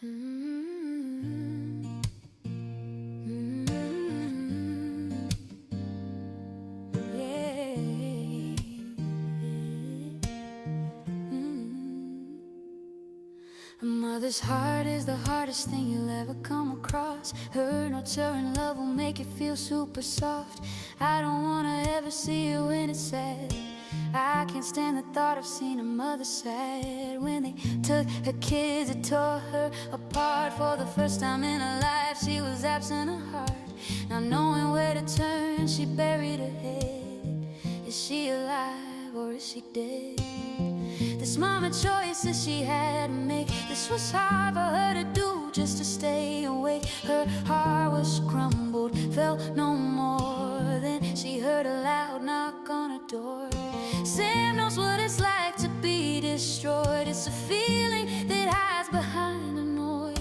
Mm, mm, yeah. Mm. A mother's heart is the hardest thing you'll ever come across. Her nurturing love will make you feel super soft. I don't wanna ever see you when it's sad. I can't stand the thought of seeing a mother sad. When they took her kids, it tore her apart. For the first time in her life, she was absent of heart. Not knowing where to turn, she buried her head. Is she alive or is she dead? This mama choices she had to make. This was hard for her to do, just to stay awake. Her heart was crumbled, felt no more. Then she heard a loud knock on her door. Sam knows what it's like to be destroyed. It's a feeling that hides behind a noise.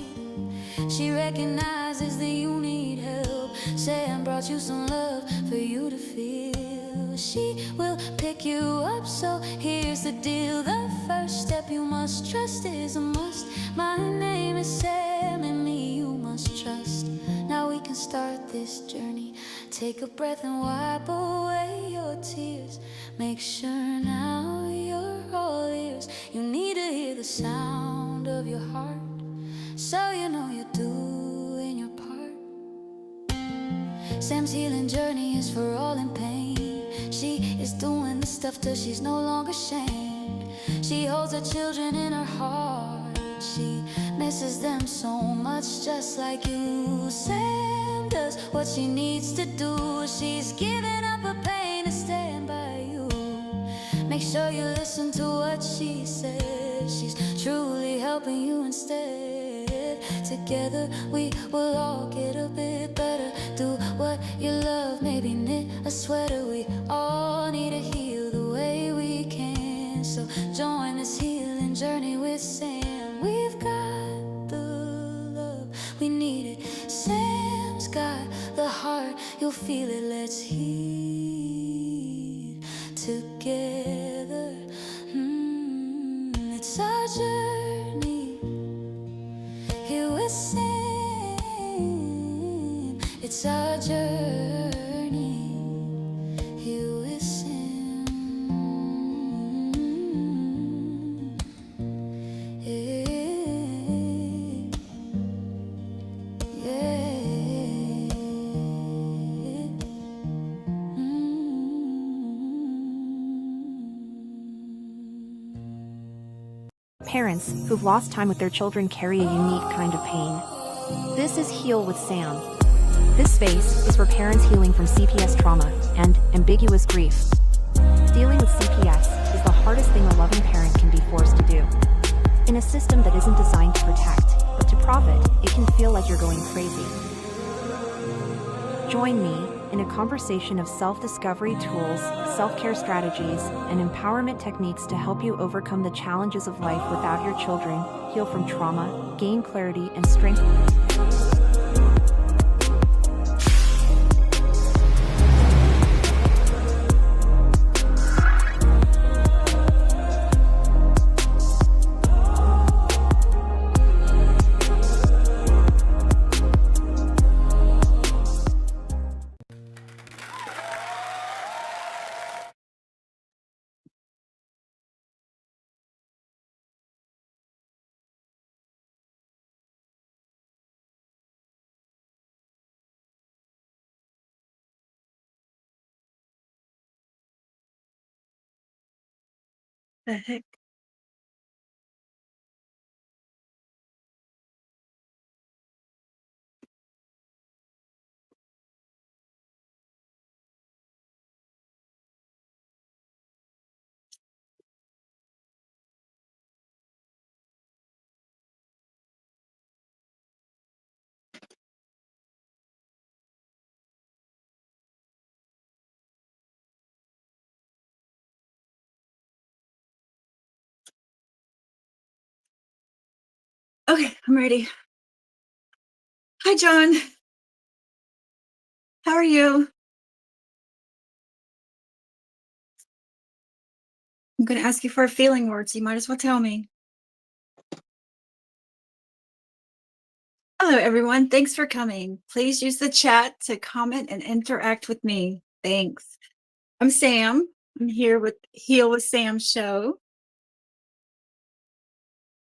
She recognizes that you need help. Sam brought you some love for you to feel. She will pick you up, so here's the deal. The first step you must trust is a must. My name is Sam, and me you must trust. Now we can start this journey. Take a breath and wipe away your tears. Make sure now you're all ears. You need to hear the sound of your heart, so you know you're doing your part. Sam's healing journey is for all in pain. She is doing the stuff till she's no longer shamed. She holds her children in her heart. She misses them so much, just like you. Sam does what she needs to do. She's giving up her pain to stand by you. Make sure you listen to what she says. She's truly helping you instead. Together we will all get a bit better. Do what you love, maybe knit a sweater. We all need to heal the way we can. So join this healing journey with Sam. We've got the love, we need it. Sam's got the heart, you'll feel it. Let's heal together. It's our journey here with Sam. It's our journey here with Sam. Yeah, yeah. Parents who've lost time with their children carry a unique kind of pain. This is Heal with Sam. This space is for parents healing from CPS trauma and ambiguous grief. Dealing with CPS is the hardest thing a loving parent can be forced to do. In a system that isn't designed to protect, but to profit, it can feel like you're going crazy. Join me in a conversation of self-discovery tools, self-care strategies, and empowerment techniques to help you overcome the challenges of life without your children, heal from trauma, gain clarity, and strength. The heck? Okay, I'm ready. Hi, John. How are you? I'm going to ask you for a feeling word, so you might as well tell me. Hello, everyone. Thanks for coming. Please use the chat to comment and interact with me. Thanks. I'm Sam. I'm here with Heal with Sam show.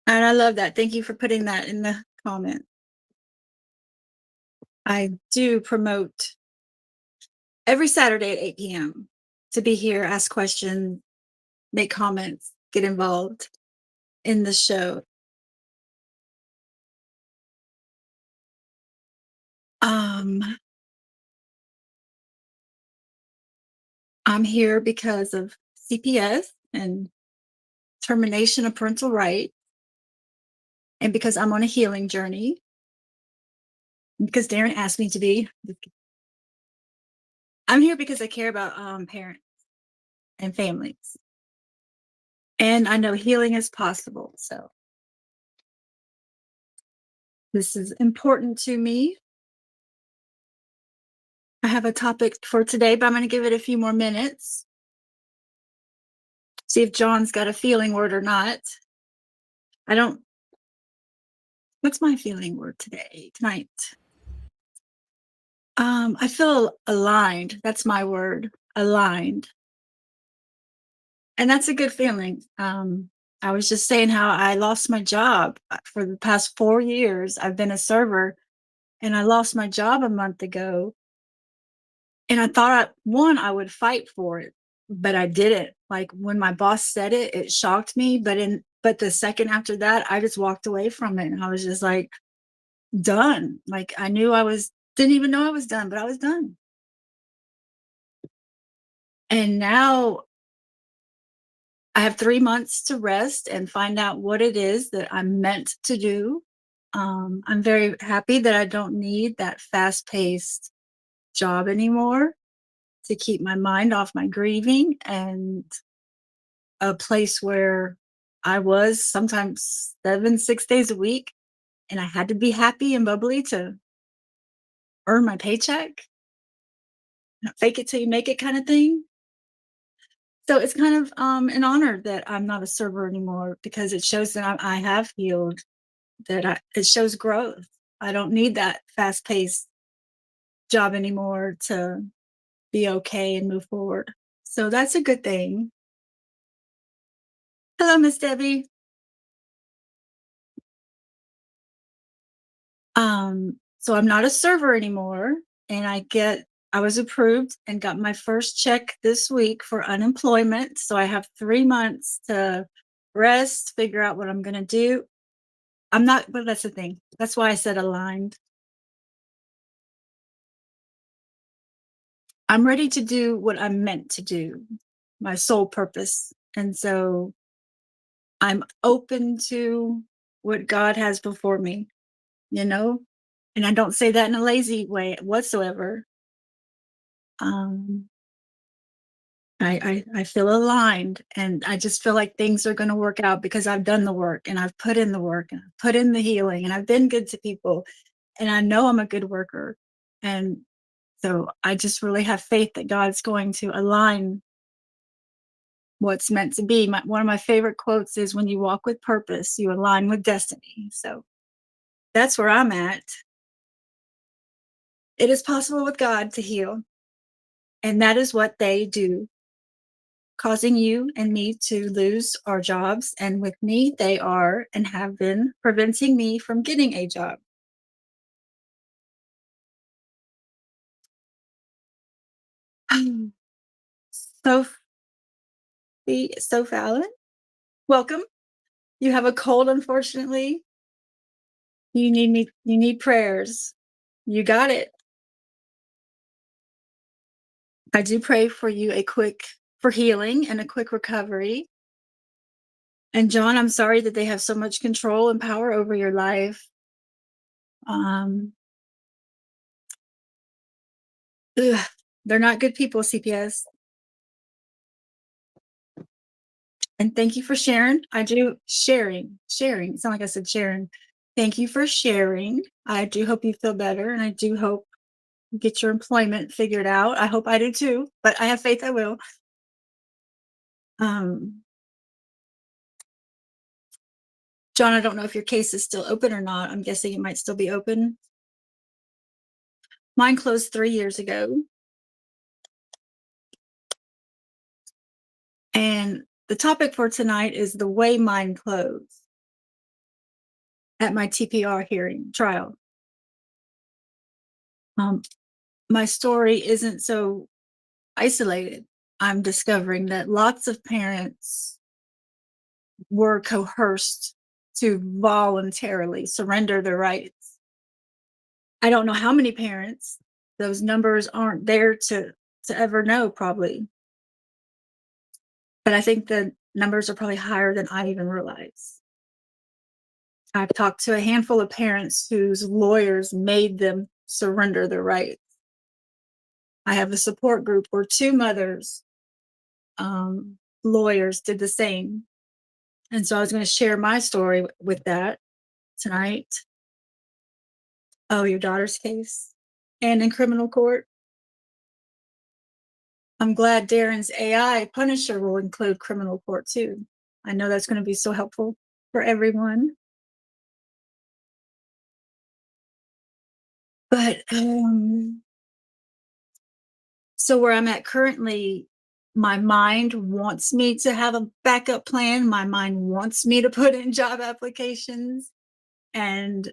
And I love that. Thank you for putting that in the comment. I do promote every Saturday at 8 p.m. to be here, ask questions, make comments, get involved in the show. I'm here because of CPS and termination of parental right, and because I'm on a healing journey, because Darren asked me to be. I'm here because I care about parents and families, and I know healing is possible. So this is important to me. I have a topic for today, but I'm going to give it a few more minutes. See if John's got a feeling word or not. I don't. What's my feeling word tonight? I feel aligned. That's my word, aligned. And that's a good feeling. I was just saying how I lost my job for the past 4 years. I've been a server and I lost my job a month ago. And I thought I would fight for it, but I didn't. Like when my boss said it, it shocked me. But the second after that, I just walked away from it and I was just like done. Like I knew didn't even know I was done, but I was done. And now I have 3 months to rest and find out what it is that I'm meant to do. I'm very happy that I don't need that fast-paced job anymore to keep my mind off my grieving, and a place where I was sometimes 6 days a week, and I had to be happy and bubbly to earn my paycheck. Fake it till you make it kind of thing. So it's kind of an honor that I'm not a server anymore because it shows that I have healed, it shows growth. I don't need that fast-paced job anymore to be okay and move forward. So that's a good thing. Hello, Miss Debbie. So I'm not a server anymore, and I was approved and got my first check this week for unemployment. So I have 3 months to rest, figure out what I'm going to do. I'm not, but that's the thing. That's why I said aligned. I'm ready to do what I'm meant to do, my sole purpose. And so I'm open to what God has before me, you know? And I don't say that in a lazy way whatsoever. Um, I feel aligned, and I just feel like things are going to work out because I've done the work and I've put in the work and I've put in the healing and I've been good to people, and I know I'm a good worker. And so I just really have faith that God's going to align what's meant to be. One of my favorite quotes is, when you walk with purpose, you align with destiny. So that's where I'm at. It is possible with God to heal, and that is what they do, causing you and me to lose our jobs. And with me, they are and have been preventing me from getting a job. Sophie, Fallon, welcome. You have a cold, unfortunately. You need prayers. You got it. I do pray for you for healing and a quick recovery. And John, I'm sorry that they have so much control and power over your life. Um, ugh, they're not good people, CPS. And thank you for sharing. Sharing. It sounded like I said sharing. Thank you for sharing. I do hope you feel better, and I do hope you get your employment figured out. I hope I do too, but I have faith I will. Um, John, I don't know if your case is still open or not. I'm guessing it might still be open. Mine closed 3 years ago. And the topic for tonight is the way mine closed at my TPR hearing trial. Um, my story isn't so isolated. I'm discovering that lots of parents were coerced to voluntarily surrender their rights. I don't know how many parents. Those numbers aren't there to ever know, probably. But I think the numbers are probably higher than I even realize. I've talked to a handful of parents whose lawyers made them surrender their rights. I have a support group where two mothers, lawyers, did the same. And so I was going to share my story with that tonight. Oh, your daughter's case and in criminal court. I'm glad Darren's AI Punisher will include criminal court too. I know that's going to be so helpful for everyone. But so where I'm at currently, my mind wants me to have a backup plan. My mind wants me to put in job applications. And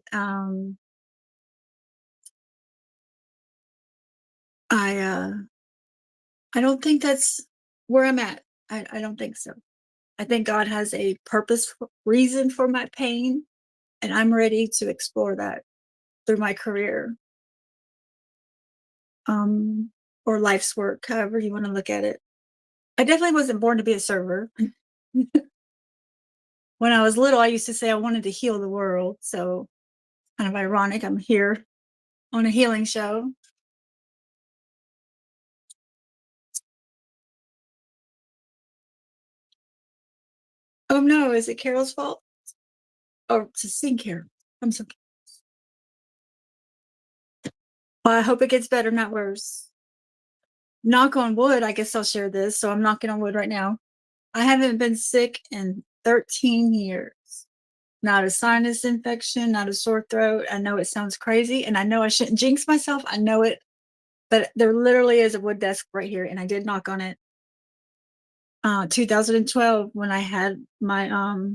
I don't think that's where I'm at. I don't think so. I think God has a purpose, reason for my pain, and I'm ready to explore that through my career, or life's work, however you want to look at it. I definitely wasn't born to be a server. When I was little, I used to say I wanted to heal the world. So kind of ironic, I'm here on a healing show. Oh no, is it Carol's fault? Or to sing Carol? I'm so. Well, I hope it gets better, not worse. Knock on wood, I guess I'll share this. So I'm knocking on wood right now. I haven't been sick in 13 years. Not a sinus infection, not a sore throat. I know it sounds crazy, and I know I shouldn't jinx myself. I know it, but there literally is a wood desk right here, and I did knock on it. 2012, when I had my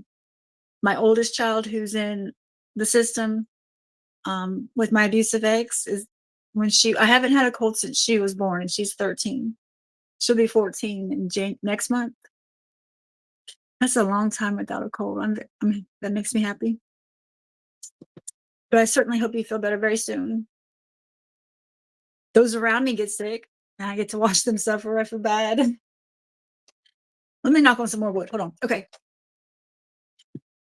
oldest child, who's in the system, with my abusive ex, is when I haven't had a cold since she was born, and she's 13. She'll be 14 in next month. That's a long time without a cold. That makes me happy. But I certainly hope you feel better very soon. Those around me get sick, and I get to watch them suffer. I feel bad. Let me knock on some more wood. Hold on. Okay.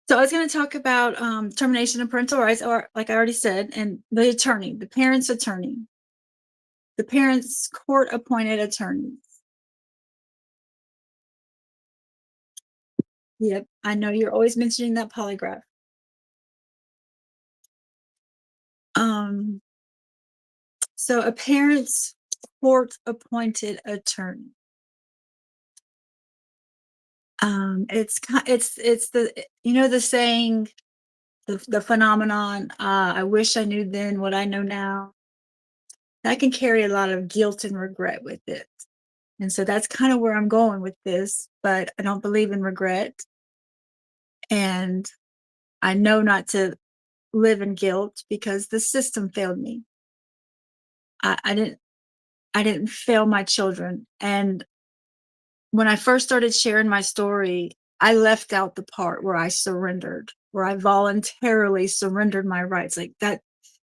So I was going to talk about termination of parental rights, or like I already said, and the attorney, the parents' attorney, the parents' court-appointed attorneys. Yep, I know you're always mentioning that polygraph. So a parent's court-appointed attorney. It's the, the saying, the phenomenon, I wish I knew then what I know now. That can carry a lot of guilt and regret with it. And so that's kind of where I'm going with this, but I don't believe in regret. And I know not to live in guilt because the system failed me. I didn't fail my children. And when I first started sharing my story, I left out the part where I surrendered, where I voluntarily surrendered my rights. Like that,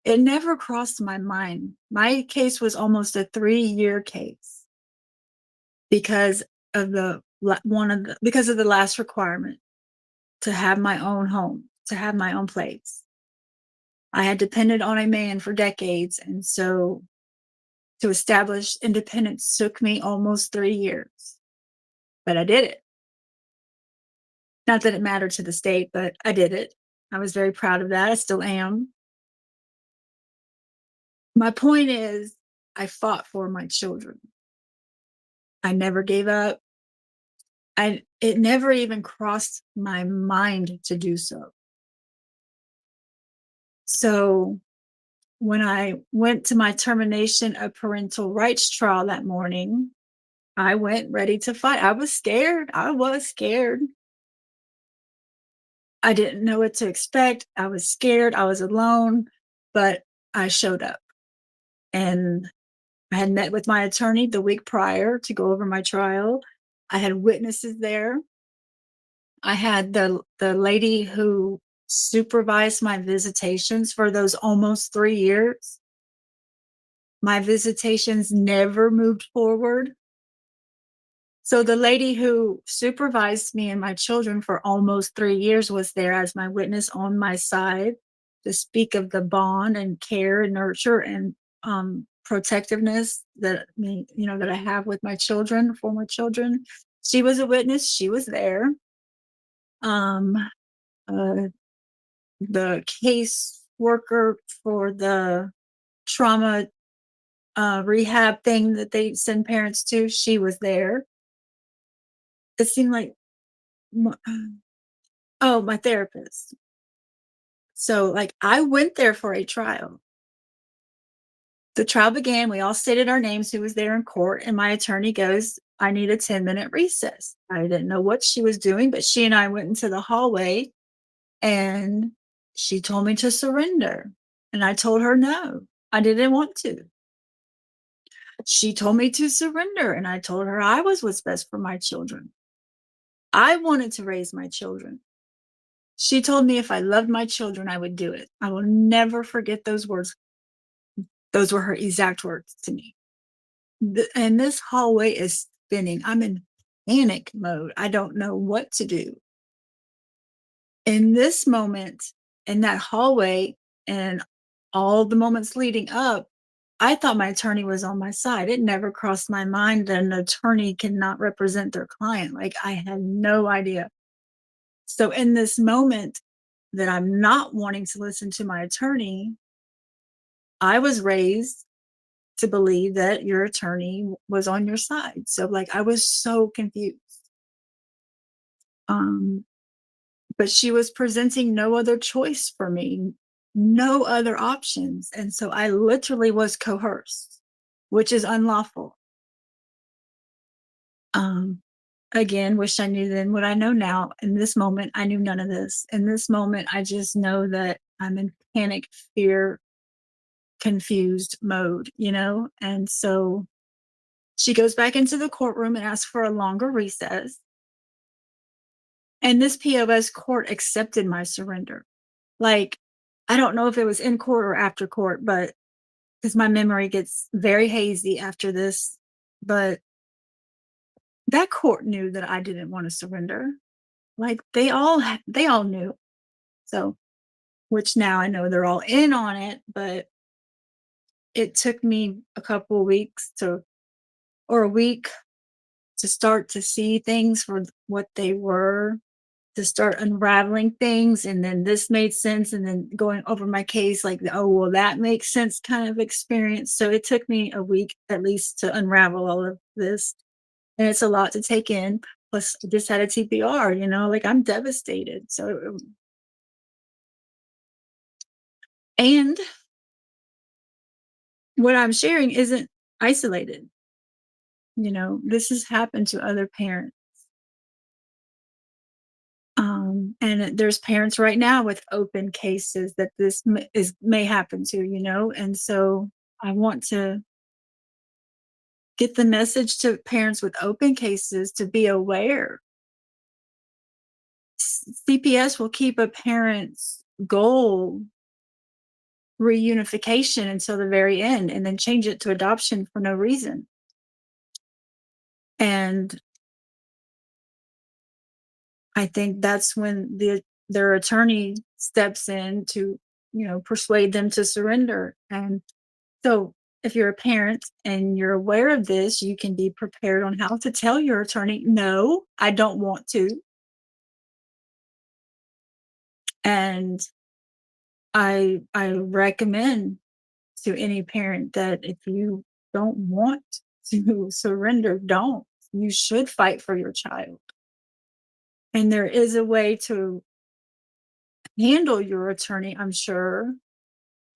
it never crossed my mind. My case was almost a 3-year case because of because of the last requirement to have my own home, to have my own place. I had depended on a man for decades, and so to establish independence took me almost 3 years. But I did it. Not that it mattered to the state, but I did it. I was very proud of that. I still am. My point is, I fought for my children. I never gave up. It never even crossed my mind to do so. So when I went to my termination of parental rights trial that morning, I went ready to fight. I was scared. I was scared. I didn't know what to expect. I was scared. I was alone, but I showed up. And I had met with my attorney the week prior to go over my trial. I had witnesses there. I had the lady who supervised my visitations for those almost 3 years. My visitations never moved forward. So the lady who supervised me and my children for almost 3 years was there as my witness on my side to speak of the bond and care and nurture and, protectiveness that that I have with my children, former children. She was a witness, she was there. Um, uh, the case worker for the trauma, rehab thing that they send parents to, she was there. It seemed like m oh, my therapist. So, like, I went there for a trial. The trial began, we all stated our names, who was there in court, and my attorney goes, "I need a 10-minute recess." I didn't know what she was doing, but she and I went into the hallway, and she told me to surrender, and I told her no, I didn't want to. She told me to surrender, and I told her I was what's best for my children. I wanted to raise my children. She told me if I loved my children, I would do it. I will never forget those words. Those were her exact words to me. And this hallway is spinning. I'm in panic mode. I don't know what to do. In this moment, in that hallway, and all the moments leading up, I thought my attorney was on my side. It never crossed my mind that an attorney cannot represent their client. Like, I had no idea. So, in this moment that I'm not wanting to listen to my attorney, I was raised to believe that your attorney was on your side. So, like, I was so confused. Um, but she was presenting no other choice for me, no other options. And so I literally was coerced, which is unlawful. Um, Again, wish I knew then what I know now. In this moment, I knew none of this. In this moment, I just know that I'm in panic, fear, confused mode. And so she goes back into the courtroom and asks for a longer recess. And this POS court accepted my surrender. Like, I don't know if it was in court or after court, but because my memory gets very hazy after this, but that court knew that I didn't want to surrender. Like, they all knew. So, which now I know they're all in on it, but it took me a couple of weeks to or a week to start to see things for what they were, to start unraveling things, and then this made sense, and then going over my case like, oh well, that makes sense kind of experience. So it took me a week at least to unravel all of this, and it's a lot to take in. Plus I just had a TPR, like, I'm devastated. So and what I'm sharing isn't isolated. This has happened to other parents. And there's parents right now with open cases that this may happen to. And so I want to get the message to parents with open cases to be aware. CPS will keep a parent's goal reunification until the very end and then change it to adoption for no reason. And I think that's when their attorney steps in to, persuade them to surrender. And so if you're a parent and you're aware of this, you can be prepared on how to tell your attorney, no, I don't want to. And I recommend to any parent that if you don't want to surrender, don't. You should fight for your child. And there is a way to handle your attorney, I'm sure.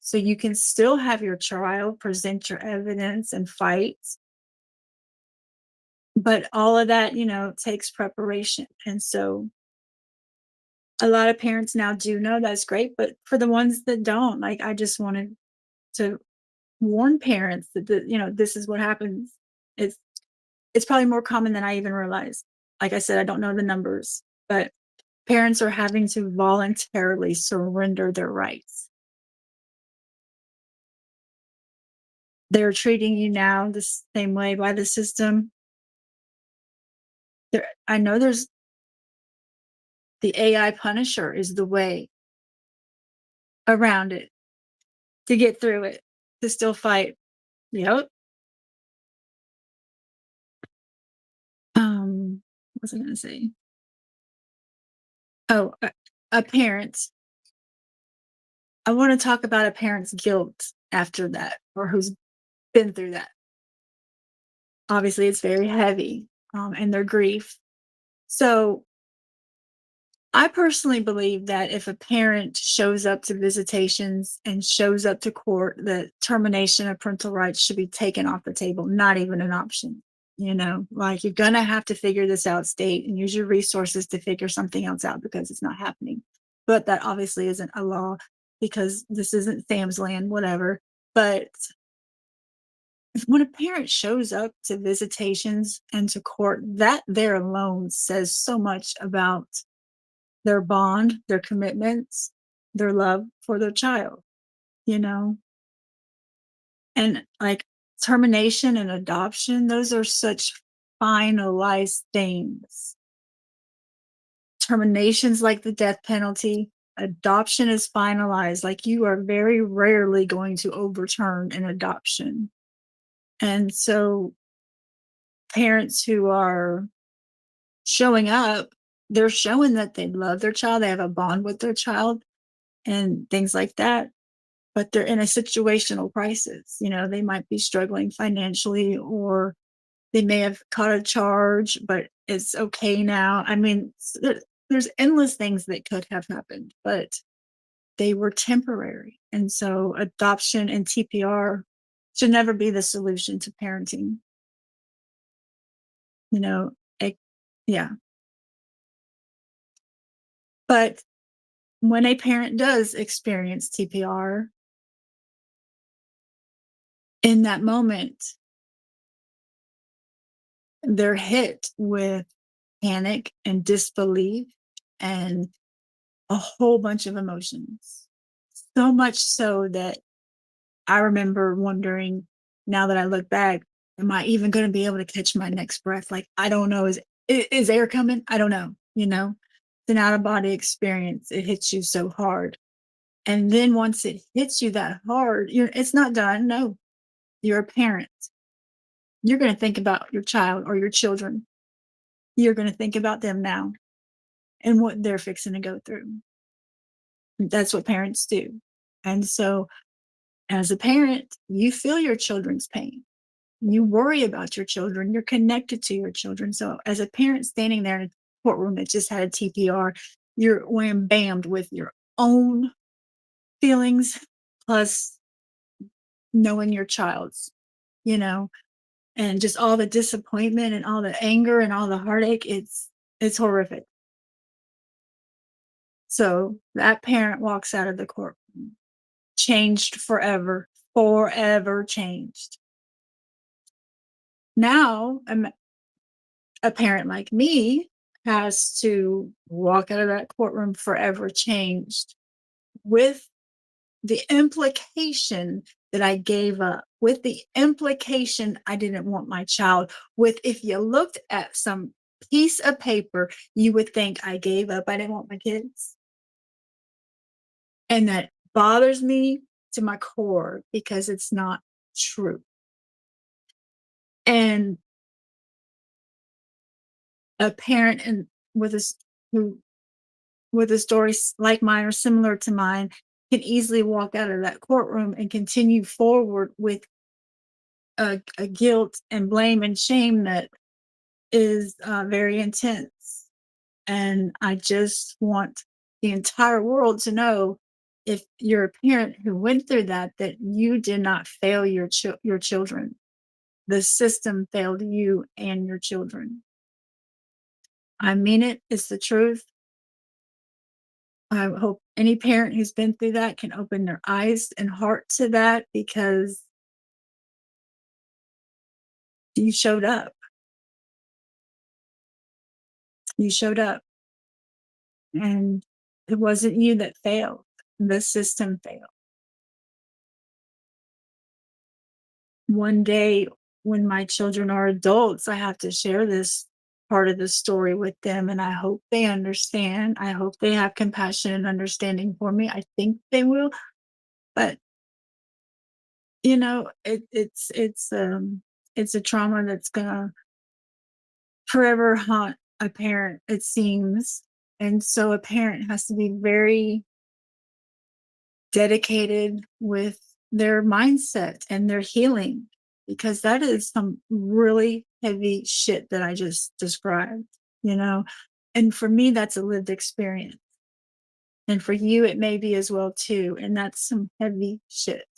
So you can still have your trial, present your evidence, and fight. But all of that, takes preparation. And so a lot of parents now do know that's great. But for the ones that don't, like, I just wanted to warn parents that, this is what happens. It's, it's probably more common than I even realized. Like I said, I don't know the numbers, but parents are having to voluntarily surrender their rights. They're treating you now the same way by the system. I know there's the AI punisher is the way around it to get through it, to still fight. Yep. What was I gonna say? Oh, a parent. I want to talk about a parent's guilt after that, or who's been through that. Obviously, it's very heavy, and their grief. So I personally believe that if a parent shows up to visitations and shows up to court, that termination of parental rights should be taken off the table, not even an option. Like, you're going to have to figure this out, state, and use your resources to figure something else out because it's not happening. But that obviously isn't a law because this isn't Sam's land, whatever. But when a parent shows up to visitations and to court, that there alone says so much about their bond, their commitments, their love for their child, you know? And like termination and adoption, those are such finalized things. Termination's like the death penalty. Adoption is finalized. Like, you are very rarely going to overturn an adoption. And so parents who are showing up, they're showing that they love their child, they have a bond with their child and things like that. But they're in a situational crisis. They might be struggling financially, or they may have caught a charge, but it's okay now. I mean, there's endless things that could have happened, but they were temporary. And so adoption and TPR should never be the solution to parenting. You know, it, yeah. But when a parent does experience TPR, in that moment, they're hit with panic and disbelief and a whole bunch of emotions. So much so that I remember wondering, now that I look back, am I even going to be able to catch my next breath? Like, I don't know. Is air coming? I don't know. It's an out of body experience. It hits you so hard. And then once it hits you that hard, it's not done. No, you're a parent. You're going to think about your child or your children. You're going to think about them now and what they're fixing to go through. That's what parents do. And so, as a parent, you feel your children's pain. You worry about your children. You're connected to your children. So, as a parent standing there in a courtroom that just had a TPR, you're wham bammed with your own feelings plus knowing your child's, you know, and just all the disappointment and all the anger and all the heartache. It's horrific. So that parent walks out of the courtroom changed forever, forever changed. Now, a parent like me has to walk out of that courtroom forever changed, with the implication that I gave up, with the implication I didn't want my child, with, if you looked at some piece of paper, you would think I gave up. I didn't want my kids. And that bothers me to my core because it's not true. And a parent and with us who with a story like mine or similar to mine can easily walk out of that courtroom and continue forward with a guilt and blame and shame that is very intense. And I just want the entire world to know if you're a parent who went through that, that you did not fail your children. The system failed you and your children. I mean it. It's the truth. I hope any parent who's been through that can open their eyes and heart to that, because you showed up. You showed up, and it wasn't you that failed. The system failed. One day when my children are adults, I have to share this part of the story with them, and I hope they understand. I hope they have compassion and understanding for me. I think they will, but it's a trauma that's gonna forever haunt a parent, it seems. And so a parent has to be very dedicated with their mindset and their healing, because that is some really heavy shit that I just described, you know? And for me, that's a lived experience. And for you, it may be as well too. And that's some heavy shit.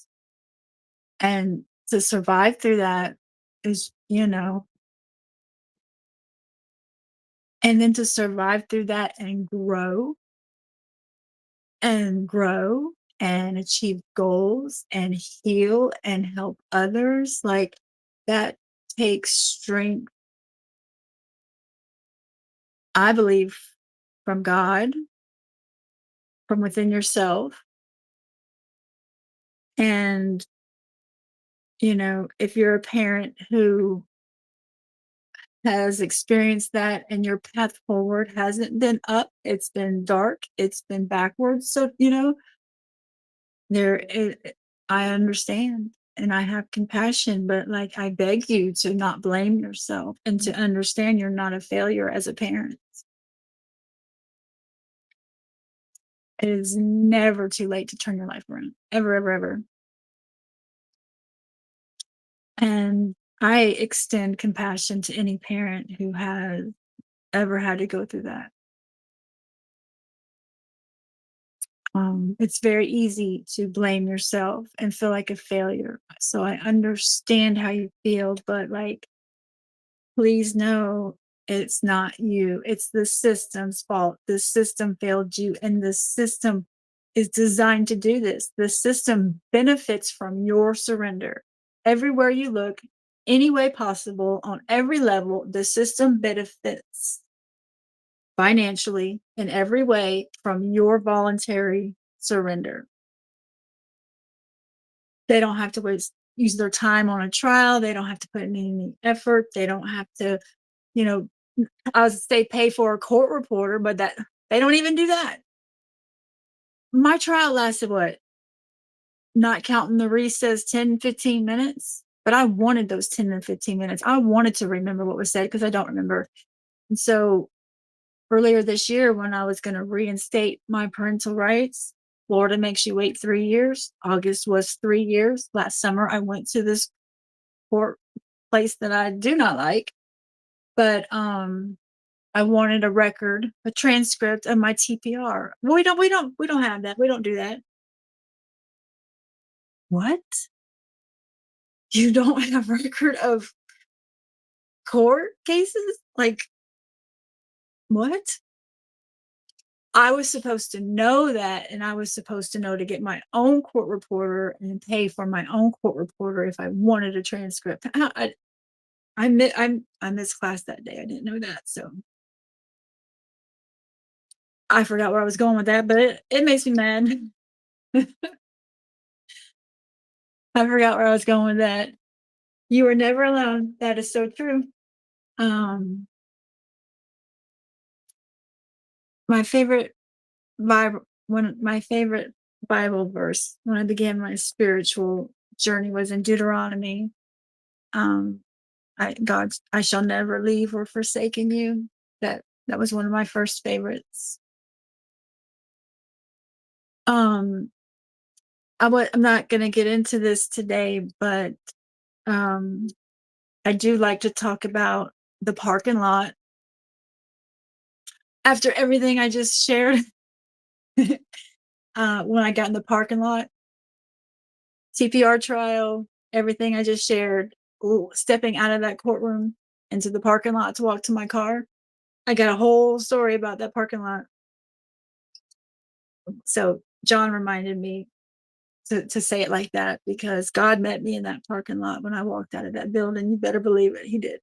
And to survive through that is, and then to survive through that and grow and achieve goals and heal and help others, like, that takes strength, I believe, from God, from within yourself. And if you're a parent who has experienced that and your path forward hasn't been up, it's been dark, it's been backwards, so there I understand and I have compassion, but, like, I beg you to not blame yourself and to understand you're not a failure as a parent. It is never too late to turn your life around. Ever, ever, ever. And I extend compassion to any parent who has ever had to go through that. It's very easy to blame yourself and feel like a failure. So I understand how you feel, but, like, please know it's not you. It's the system's fault. The system failed you, and the system is designed to do this. The system benefits from your surrender. Everywhere you look, any way possible, on every level, the system benefits financially in every way from your voluntary surrender. They don't have to use their time on a trial. They don't have to put in any effort. They don't have to, you know, I was say pay for a court reporter, but that they don't even do that. My trial lasted what? Not counting the recess, 10, 15 minutes. But I wanted those 10 and 15 minutes. I wanted to remember what was said because I don't remember. And so earlier this year, when I was going to reinstate my parental rights, Florida makes you wait 3 years. August was 3 years. Last summer, I went to this court place that I do not like, but I wanted a record, a transcript of my TPR. We don't have that. We don't do that. What? You don't have record of court cases? Like, what? I was supposed to know that, and I was supposed to know to get my own court reporter and pay for my own court reporter if I wanted a transcript. I missed class that day. I didn't know that, so I forgot where I was going with that, but it makes me mad. I forgot where I was going with that. You were never alone. That is so true. Um, my favorite my favorite Bible verse when I began my spiritual journey was in Deuteronomy. Um, I shall never leave or forsaken you. That was one of my first favorites. Um, I'm not going to get into this today, but um, I do like to talk about the parking lot after everything I just shared. when I got in the parking lot, CPR trial, everything I just shared, stepping out of that courtroom into the parking lot to walk to my car. I got a whole story about that parking lot. So John reminded me to say it like that because God met me in that parking lot when I walked out of that building. You better believe it, he did.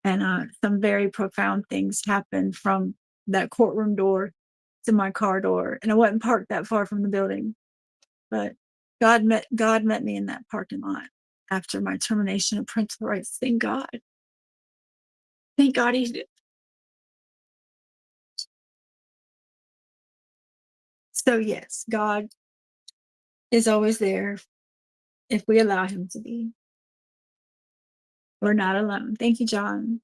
And some very profound things happened from that courtroom door to my car door. And I wasn't parked that far from the building, but God met me in that parking lot after my termination of parental rights. Thank God. Thank God he did. So yes, God is always there if we allow him to be. We're not alone. Thank you, John.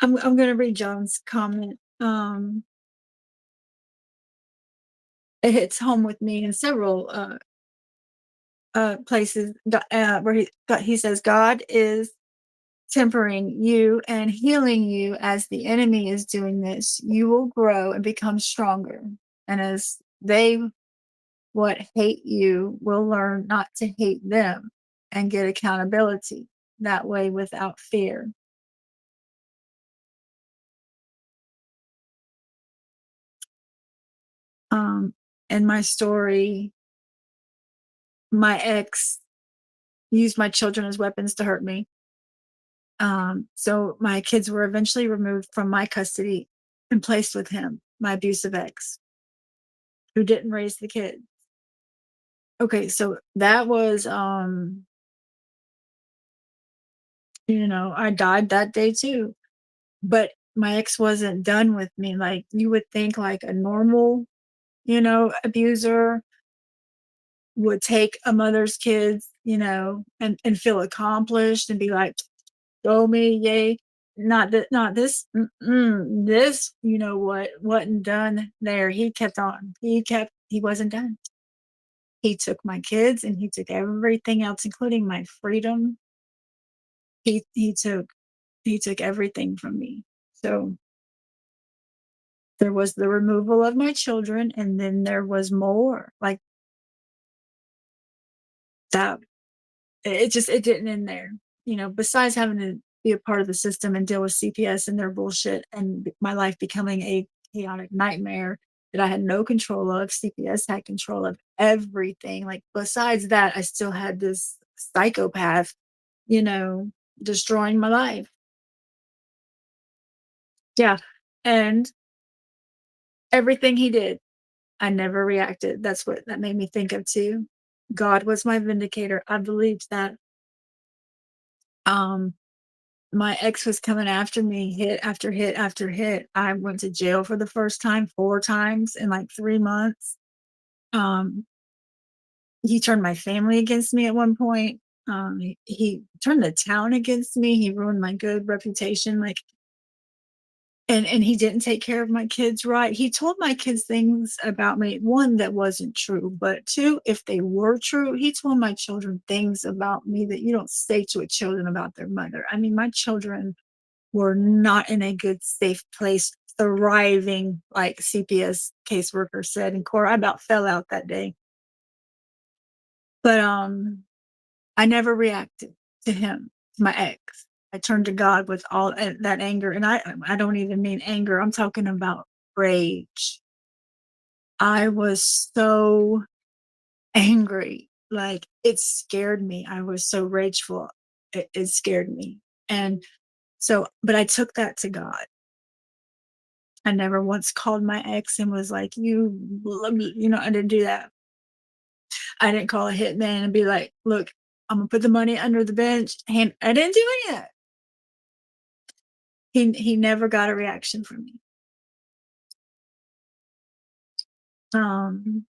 I'm gonna read John's comment. It hits home with me in several places where he says God is tempering you and healing you as the enemy is doing this. You will grow and become stronger, and as they what hate you will learn not to hate them and get accountability that way without fear. Um, in my story, my ex used my children as weapons to hurt me. So my kids were eventually removed from my custody and placed with him, my abusive ex, who didn't raise the kids. Okay, so that was I died that day too. But my ex wasn't done with me. Like you would think like a normal, abuser would take a mother's kids, and feel accomplished and be like, "Go me, yay." Not this. This, what wasn't done there. He kept on. He wasn't done. He took my kids and he took everything else, including my freedom. He took everything from me. So there was the removal of my children, and then there was more like that. It didn't end there. Besides having to be a part of the system and deal with CPS and their bullshit, and my life becoming a chaotic nightmare that I had no control of. CPS had control of everything. Like besides that, I still had this psychopath, you know, destroying my life. Yeah. And everything he did, I never reacted. That's what that made me think of too. God was my vindicator. I believed that um my ex was coming after me, hit after hit after hit. I went to jail for the first time 4 times in, like, 3 months. Um, he turned my family against me at one point. He turned the town against me. He ruined my good reputation, like and he didn't take care of my kids right. He told my kids things about me, 1, that wasn't true, but 2, if they were true, he told my children things about me that you don't say to a children about their mother. I mean, my children were not in a good, safe place, thriving, like CPS caseworker said in court. I about fell out that day. But I never reacted to him, to my ex. I turned to God with all that anger. And I don't even mean anger. I'm talking about rage. I was so angry. Like it scared me. I was so rageful. It scared me. And so, but I took that to God. I never once called my ex and was like, I didn't do that. I didn't call a hitman and be like, look, I'm gonna put the money under the bench. And I didn't do any of that. He never got a reaction from me. Um,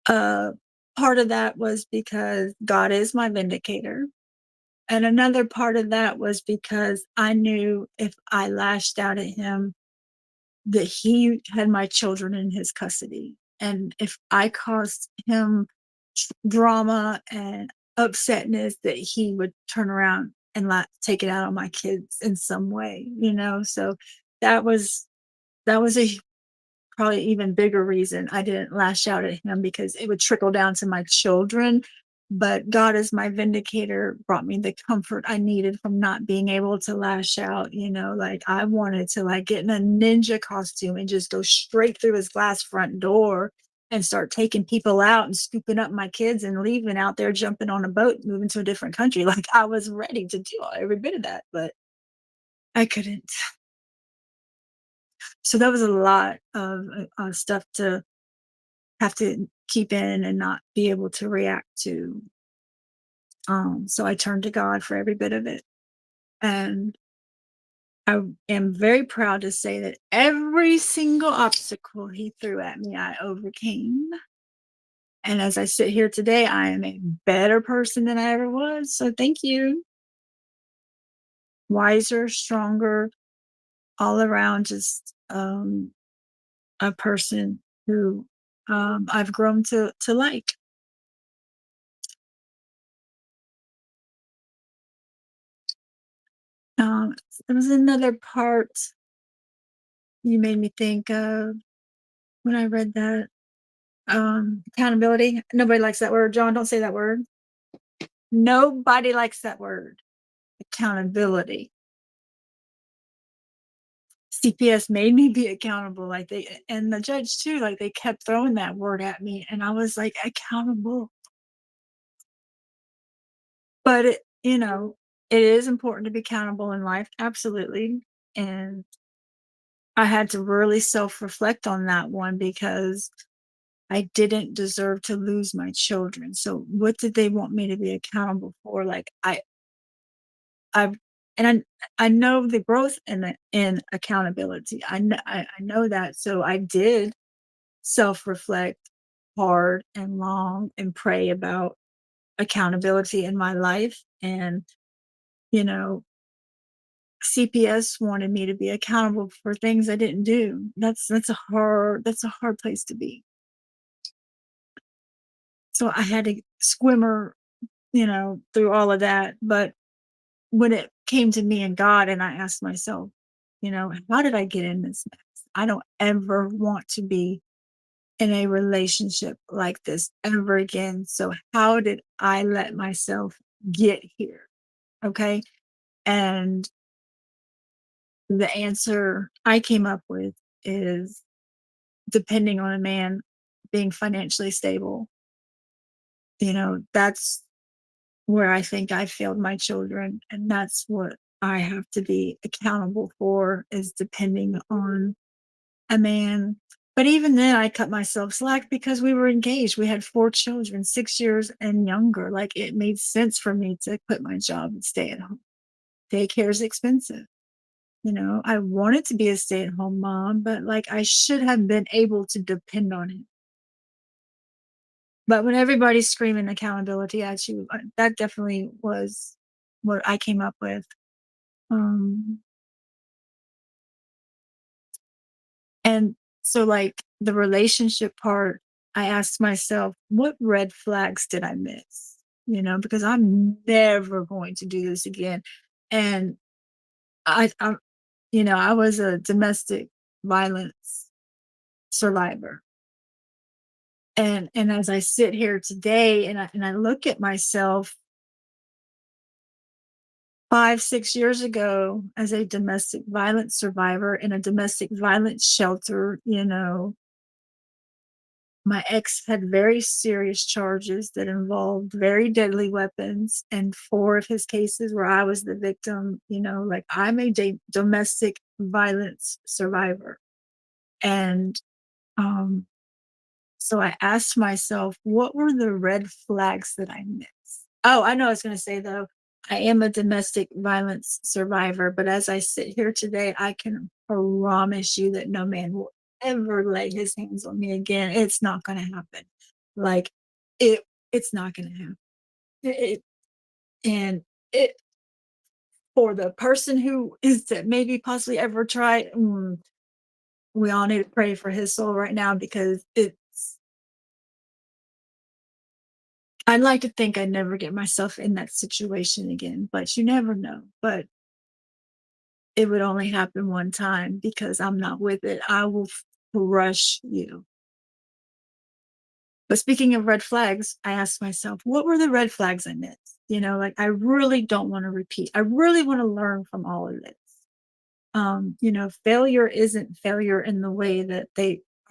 uh, Part of that was because God is my vindicator. And another part of that was because I knew if I lashed out at him, that he had my children in his custody. And if I caused him drama and upsetness, that he would turn around and take it out on my kids in some way, you know? So that was a probably even bigger reason I didn't lash out at him, because it would trickle down to my children. But God, as my vindicator, brought me the comfort I needed from not being able to lash out. You know, like I wanted to like get in a ninja costume and just go straight through his glass front door and start taking people out and scooping up my kids and leaving out there, jumping on a boat, moving to a different country. Like I was ready to do every bit of that, but I couldn't. So that was a lot of stuff to have to keep in and not be able to react to. So I turned to God for every bit of it. And I am very proud to say that every single obstacle he threw at me, I overcame. And as I sit here today, I am a better person than I ever was. So thank you. Wiser, stronger, all around, just a person who I've grown to like. Um, there was another part you made me think of when I read that. Accountability. Nobody likes that word. John, don't say that word. Nobody likes that word. Accountability. CPS made me be accountable. Like and the judge too, like they kept throwing that word at me. And I was like, accountable. But it is important to be accountable in life. Absolutely. And I had to really self reflect on that one, because I didn't deserve to lose my children. So what did they want me to be accountable for? Like I and I know the growth in accountability. I know that. So I did self-reflect hard and long and pray about accountability in my life. And, you know, CPS wanted me to be accountable for things I didn't do. That's a hard place to be. So I had to swimmer, through all of that. But when it came to me and God, and I asked myself, how did I get in this mess? I don't ever want to be in a relationship like this ever again. So how did I let myself get here? Okay. And the answer I came up with is depending on a man being financially stable. That's where I think I failed my children. And that's what I have to be accountable for, is depending on a man. But even then, I cut myself slack because we were engaged. We had 4 children, 6 years and younger. Like it made sense for me to quit my job and stay at home. Daycare is expensive. I wanted to be a stay at home mom, but like I should have been able to depend on him. But when everybody's screaming accountability at you, that definitely was what I came up with. Um, and so, like the relationship part, I asked myself, what red flags did I miss? Because I'm never going to do this again. And I was a domestic violence survivor. And as I sit here today and I look at myself 5, 6 years ago as a domestic violence survivor in a domestic violence shelter, my ex had very serious charges that involved very deadly weapons, and 4 of his cases where I was the victim. Like I'm a domestic violence survivor. And um, so I asked myself, what were the red flags that I missed? Oh, I know I was going to say, though, I am a domestic violence survivor, but as I sit here today, I can promise you that no man will ever lay his hands on me again. It's not going to happen. Like it, it's not going to happen. It, and it for the person who is to maybe possibly ever try, we all need to pray for his soul right now because it's I'd like to think I'd never get myself in that situation again, but you never know. But it would only happen one time because I'm not with it. I will crush you. But speaking of red flags, I asked myself, what were the red flags I missed? Like I really don't want to repeat. I really want to learn from all of this. Failure isn't failure in the way that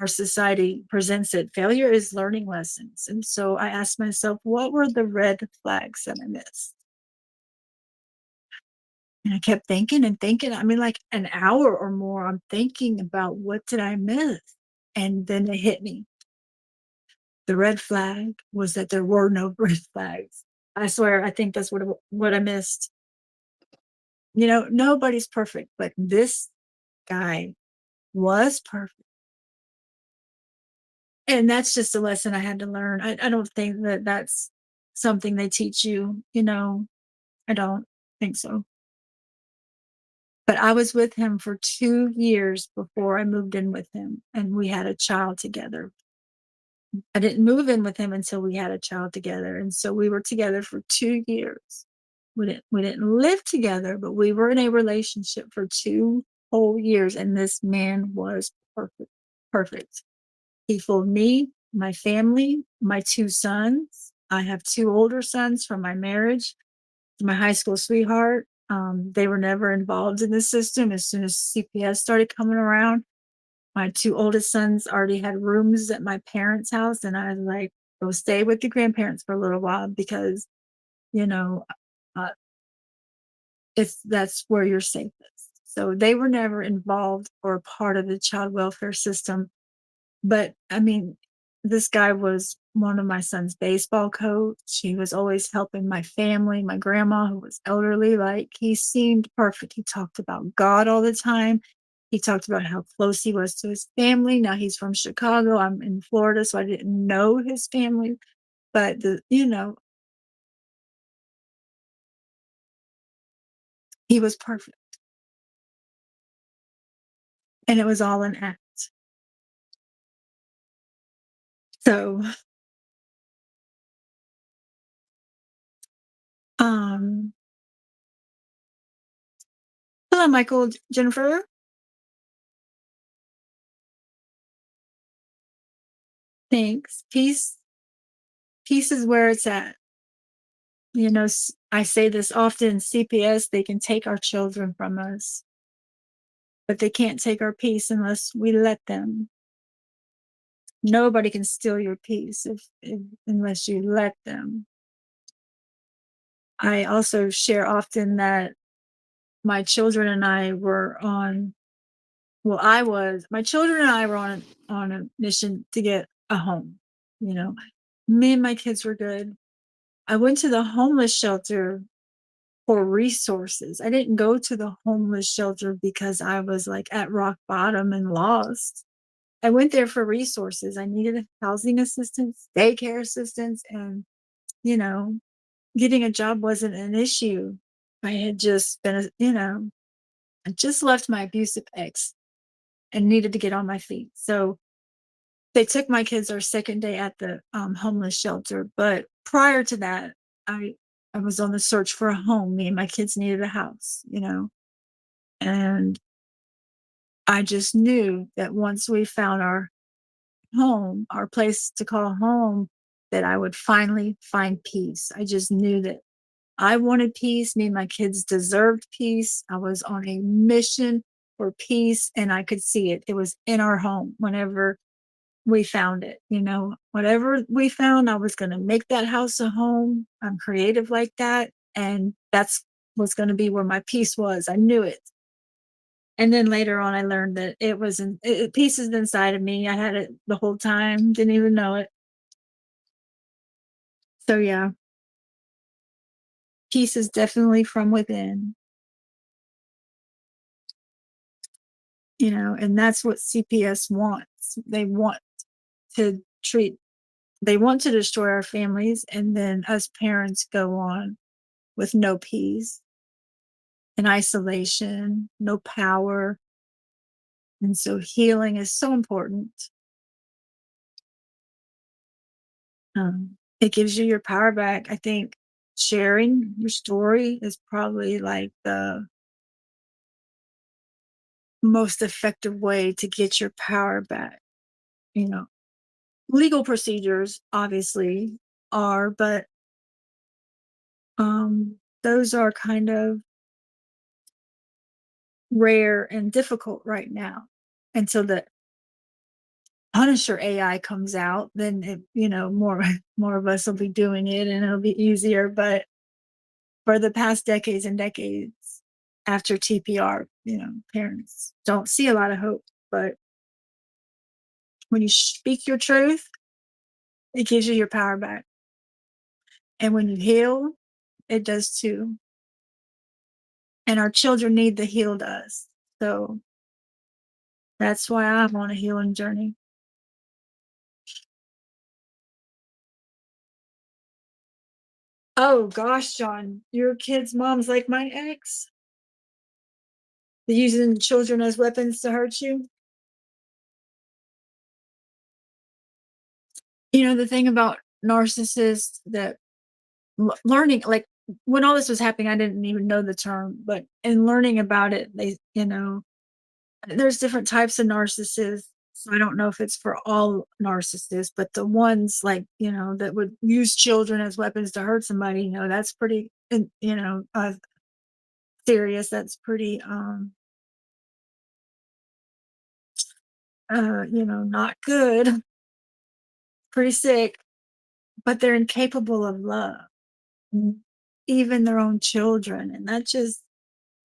our society presents it. Failure is learning lessons. And so I asked myself, what were the red flags that I missed? And I kept thinking and thinking. I mean, like an hour or more, I'm thinking about what did I miss? And then it hit me. The red flag was that there were no red flags. I swear, I think that's what I missed. Nobody's perfect, but this guy was perfect. And that's just a lesson I had to learn. I don't think that that's something they teach you. I don't think so. But I was with him for 2 years before I moved in with him, and we had a child together. I didn't move in with him until we had a child together, and so we were together for 2 years. We didn't live together, but we were in a relationship for 2 whole years, and this man was perfect, perfect. He fooled me, my family, my 2 sons. I have 2 older sons from my marriage, my high school sweetheart. They were never involved in the system. As soon as CPS started coming around, my 2 oldest sons already had rooms at my parents' house, and I was like, "Go stay with your grandparents for a little while because, you know, uh, that's where you're safest." So they were never involved or a part of the child welfare system. But I mean, this guy was one of my son's baseball coach. He was always helping my family, my grandma, who was elderly. Like he seemed perfect. He talked about God all the time. He talked about how close he was to his family. Now he's from Chicago. I'm in Florida, so I didn't know his family. But he was perfect. And it was all an act. So um hello, Michael, Jennifer. Thanks. Peace is where it's at. I say this often, CPS, they can take our children from us, but they can't take our peace unless we let them. Nobody can steal your peace unless you let them. I also share often that my children and I were on, well, my children and I were on a mission to get a home. You know, Me and my kids were good. I went to the homeless shelter for resources. I didn't go to the homeless shelter because I was like at rock bottom and lost. I went there for resources. I needed housing assistance, daycare assistance, and you know, getting a job wasn't an issue. I had just I just left my abusive ex and needed to get on my feet. So they took my kids our second day at the homeless shelter. But prior to that, I I was on the search for a home. Me and my kids needed a house. And I just knew that once we found our home, our place to call home, that I would finally find peace. I just knew that I wanted peace. Me and my kids deserved peace. I was on a mission for peace and I could see it. It was in our home whenever we found it. Whatever we found, I was going to make that house a home. I'm creative like that. And that's was going to be where my peace was. I knew it. And then later on, I learned that it was peace is inside of me. I had it the whole time, didn't even know it. So yeah, peace is definitely from within, and that's what CPS wants. To treat, they want to destroy our families, and then us parents go on with no peace and isolation, no power. And so healing is so important. It gives you your power back. I think sharing your story is probably like the most effective way to get your power back. You know, legal procedures obviously are, but those are kind of rare and difficult right now. Until the Punisher AI comes out, then more more of us will be doing it and it'll be easier. But for the past decades and decades after TPR, parents don't see a lot of hope. But when you speak your truth, it gives you your power back. And when you heal, it does too. And our children need the healed us. So that's why I'm on a healing journey. Oh gosh, John, your kid's mom's like my ex. Using children as weapons to hurt you. The thing about narcissists that learning, like when all this was happening, I didn't even know the term, but in learning about it, there's different types of narcissists. So I don't know if it's for all narcissists, but the ones like, that would use children as weapons to hurt somebody, that's pretty, serious. That's pretty, not good, pretty sick, but they're incapable of love, even their own children. And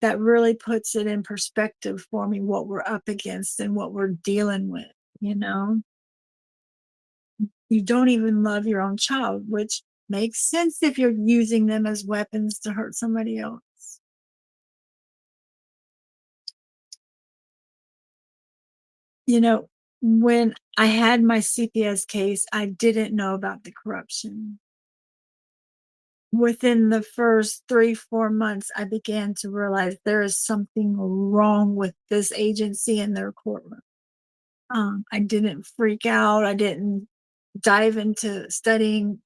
that really puts it in perspective for me, what we're up against and what we're dealing with. You know, you don't even love your own child, which makes sense if you're using them as weapons to hurt somebody else. You know, when I had my CPS case, I didn't know about the corruption. Within the first 3, 4 months, I began to realize there is something wrong with this agency and their courtroom. I didn't freak out. I didn't dive into studying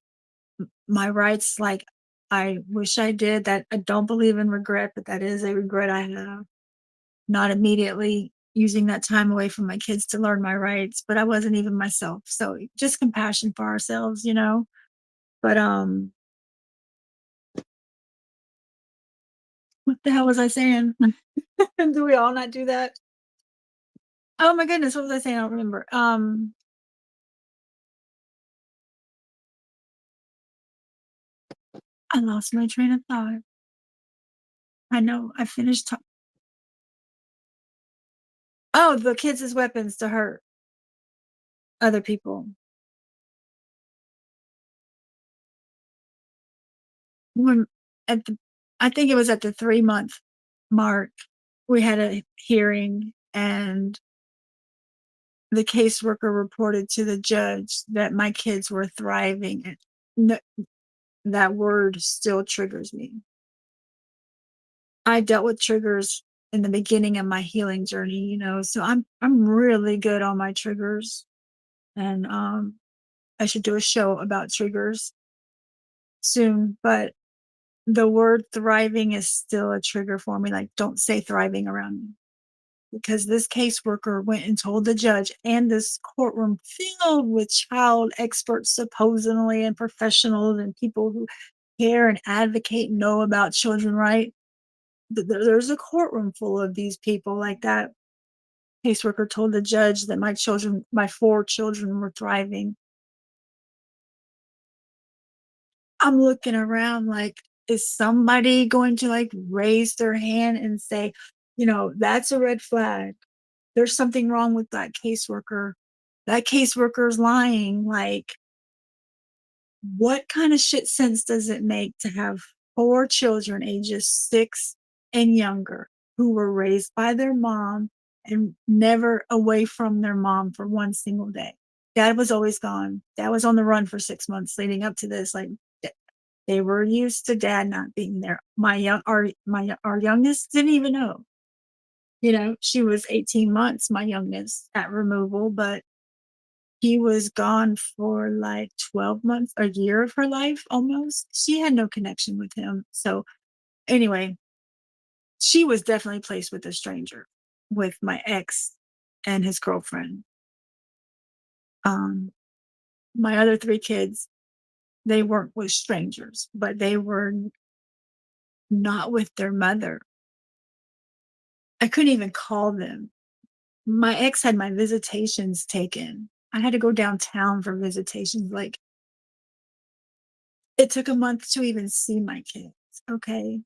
my rights like I wish I did. That I don't believe in regret, but that is a regret I have. Not immediately using that time away from my kids to learn my rights, but I wasn't even myself. So just compassion for ourselves. But what the hell was I saying? Do we all not do that? Oh my goodness, what was I saying? I don't remember. I lost my train of thought. I know. I finished. Oh, the kids as weapons to hurt other people. When at the, I think it was at the 3 month mark, we had a hearing, and the caseworker reported to the judge that my kids were thriving. And that word still triggers me. I dealt with triggers in the beginning of my healing journey, so I'm really good on my triggers. And I should do a show about triggers soon, but the word thriving is still a trigger for me. Like, don't say thriving around me. Because this caseworker went and told the judge, and this courtroom filled with child experts, supposedly, and professionals and people who care and advocate and know about children, right? There's a courtroom full of these people. Like, that caseworker told the judge that my 4 children were thriving. I'm looking around like, is somebody going to like raise their hand and say, that's a red flag? There's something wrong with that caseworker. That caseworker is lying. Like, what kind of shit sense does it make to have 4 children, ages 6 and younger, who were raised by their mom and never away from their mom for one single day? Dad was always gone. Dad was on the run for 6 months leading up to this. Like, They were used to dad not being there. Our youngest didn't even know. You know, she was 18 months, my youngest, at removal, but he was gone for like 12 months, a year of her life almost. She had no connection with him. So anyway, she was definitely placed with a stranger, with my ex and his girlfriend. Um, my other 3 kids, they weren't with strangers, but they were not with their mother. I couldn't even call them. My ex had my visitations taken. I had to go downtown for visitations, like, it took a month to even see my kids, okay?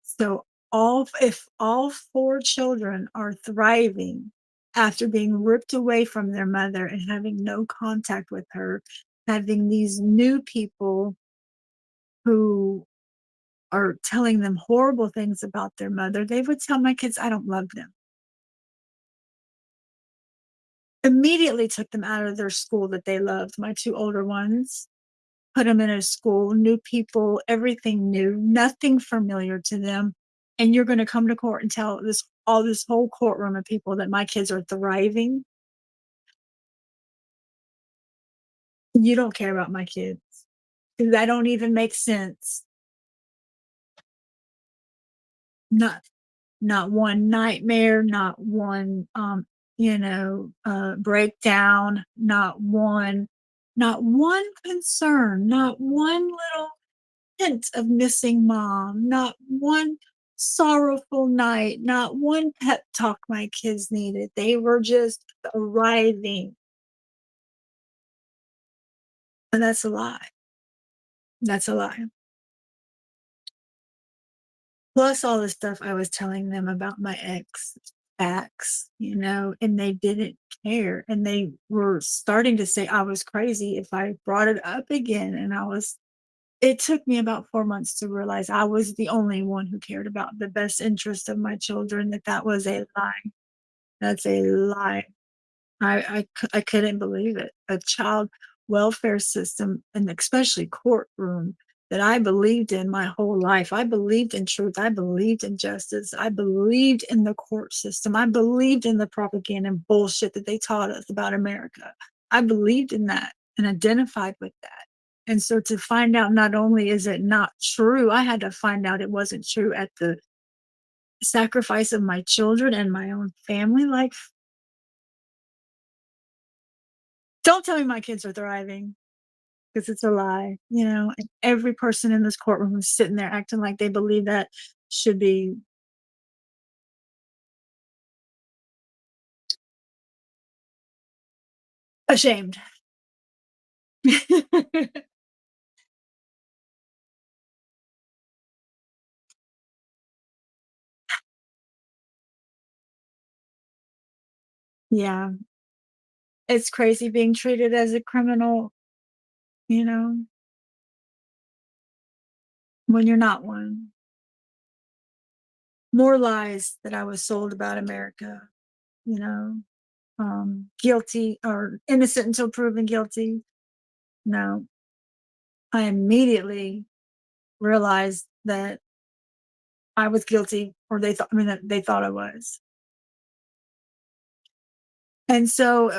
So, if all 4 children are thriving after being ripped away from their mother and having no contact with her, having these new people who are telling them horrible things about their mother, they would tell my kids, "I don't love them." Immediately took them out of their school that they loved, my 2 older ones, put them in a school, new people, everything new, nothing familiar to them, and you're gonna come to court and tell this whole courtroom of people that my kids are thriving? You don't care about my kids, 'cause that don't even make sense. Not not one nightmare, not one, breakdown, not one concern, not one little hint of missing mom, not one sorrowful night, not one pep talk my kids needed. They were just arriving. And that's a lie. That's a lie. Plus all the stuff I was telling them about my ex, facts, and they didn't care. And they were starting to say I was crazy if I brought it up again. And it took me about 4 months to realize I was the only one who cared about the best interest of my children, that was a lie. That's a lie. I couldn't believe it. A child welfare system, and especially courtroom, that I believed in my whole life. I believed in truth. I believed in justice. I believed in the court system. I believed in the propaganda and bullshit that they taught us about America. I believed in that and identified with that. And so to find out not only is it not true, I had to find out it wasn't true at the sacrifice of my children and my own family life. Don't tell me my kids are thriving, because it's a lie, and every person in this courtroom who's sitting there acting like they believe that should be ashamed. Yeah, it's crazy being treated as a criminal, you know, when you're not one. More lies that I was sold about America, you know, guilty or innocent until proven guilty. No, I immediately realized that I was guilty, or that they thought I was. And so,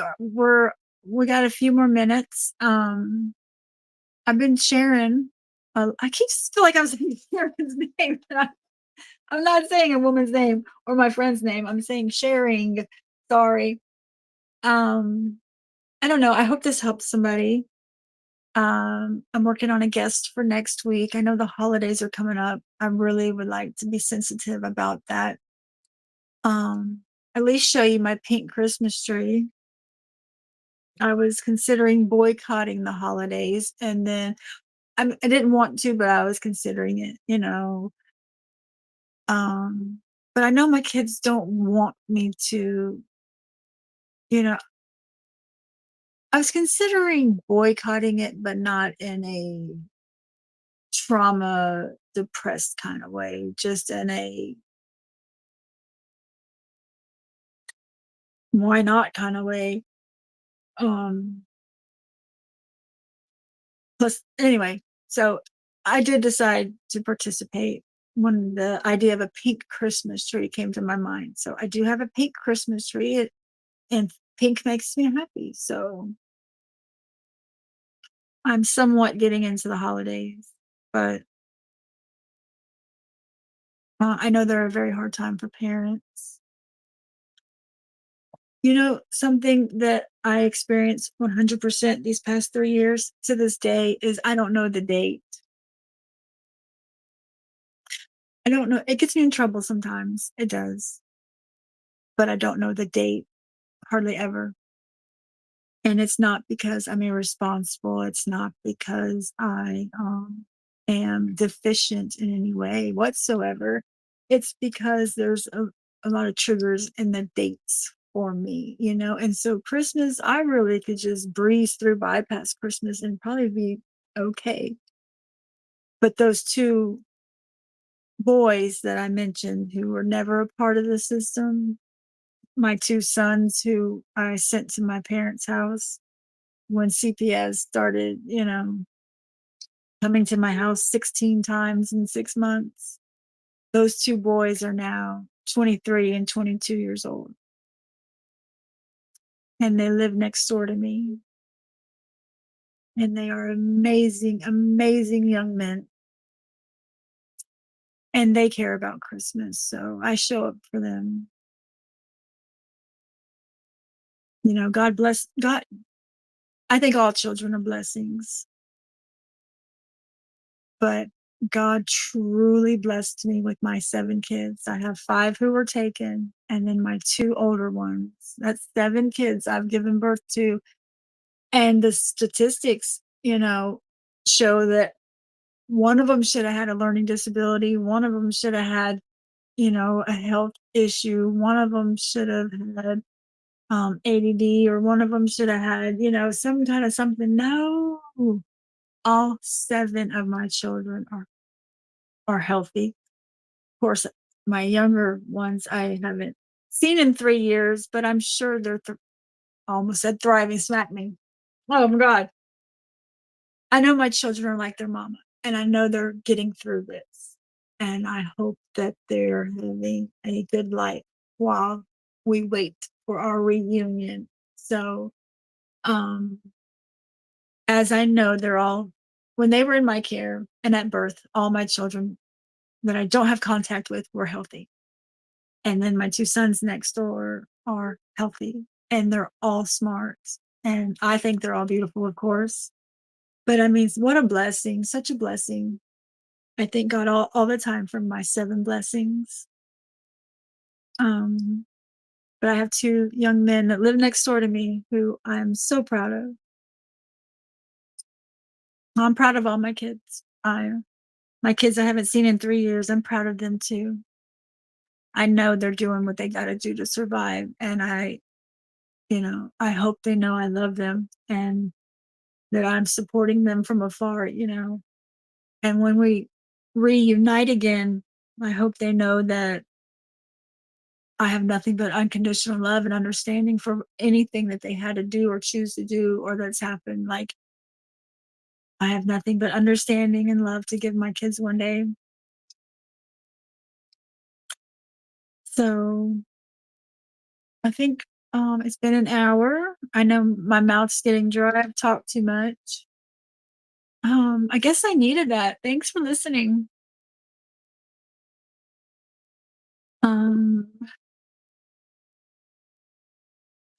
we got a few more minutes. I've been sharing. I keep feel like I'm saying Sharon's name. And I'm not saying a woman's name or my friend's name. I'm saying sharing. Sorry. Um, I don't know. I hope this helps somebody. I'm working on a guest for next week. I know the holidays are coming up. I really would like to be sensitive about that. Um, at least show you my pink Christmas tree. I was considering boycotting the holidays, and then I didn't want to, but I was considering it. Um, but I know my kids don't want me to, you know, I was considering boycotting it, but not in a trauma depressed kind of way, just in a why not kind of way. Um, plus, anyway, so I did decide to participate when the idea of a pink Christmas tree came to my mind. So I do have a pink Christmas tree, and pink makes me happy. So I'm somewhat getting into the holidays, but I know they're a very hard time for parents. Something that I experienced 100% these past 3 years to this day is I don't know the date. I don't know. It gets me in trouble sometimes. It does, but I don't know the date hardly ever. And it's not because I'm irresponsible. It's not because I am deficient in any way whatsoever. It's because there's a lot of triggers in the dates for me. And so Christmas, I really could just breeze through, bypass Christmas and probably be okay. But those two boys that I mentioned who were never a part of the system, my two sons who I sent to my parents' house when CPS started, coming to my house 16 times in 6 months. Those two boys are now 23 and 22 years old, and they live next door to me. And they are amazing, amazing young men. And they care about Christmas. So I show up for them. God bless God. I think all children are blessings, but God truly blessed me with my 7 kids. I have 5 who were taken, and then my 2 older ones. That's 7 kids I've given birth to. And the statistics, show that one of them should have had a learning disability. One of them should have had, a health issue. One of them should have had ADD, or one of them should have had, some kind of something. No, all 7 of my children are healthy. Of course, my younger ones I haven't seen in 3 years, but I'm sure they're almost said thriving, smack me. Oh my God. I know my children are like their mama, and I know they're getting through this. And I hope that they're having a good life while we wait for our reunion. So, um, as I know, when they were in my care and at birth, all my children that I don't have contact with were healthy. And then my 2 sons next door are healthy, and they're all smart. And I think they're all beautiful, of course. But I mean, what a blessing, such a blessing. I thank God all the time for my 7 blessings. Um, but I have 2 young men that live next door to me who I'm so proud of. I'm proud of all my kids. My kids I haven't seen in 3 years, I'm proud of them too. I know they're doing what they gotta do to survive, and I hope they know I love them and that I'm supporting them from afar. And when we reunite again, I hope they know that I have nothing but unconditional love and understanding for anything that they had to do or choose to do or that's happened. Like, I have nothing but understanding and love to give my kids one day. So I think it's been an hour. I know my mouth's getting dry. I've talked too much. I guess I needed that. Thanks for listening. Um,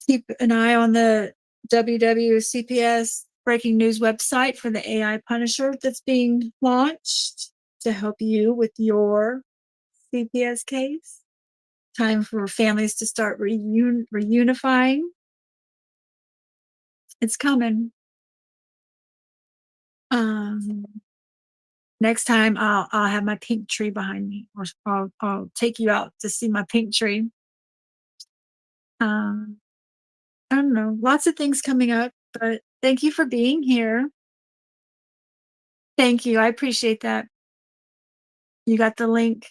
keep an eye on the WWCPS breaking news website for the AI Punisher that's being launched to help you with your CPS case. Time for families to start reunifying. It's coming. Um, Next time I'll have my pink tree behind me, or I'll take you out to see my pink tree. Um, I don't know, lots of things coming up, but thank you for being here. Thank you. I appreciate that. You got the link.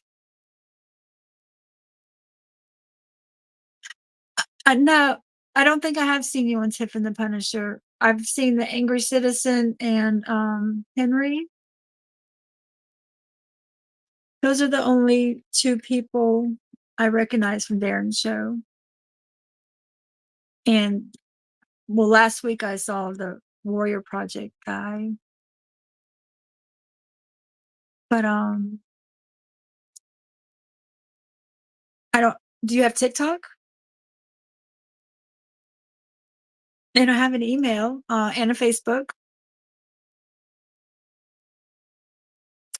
No, I don't think I have seen you on Tiffin the Punisher. I've seen the Angry Citizen and Henry. Those are the only two people I recognize from Darren's show. And well, last week I saw the Warrior Project guy. But I don't do you have TikTok? And I have an email and a Facebook.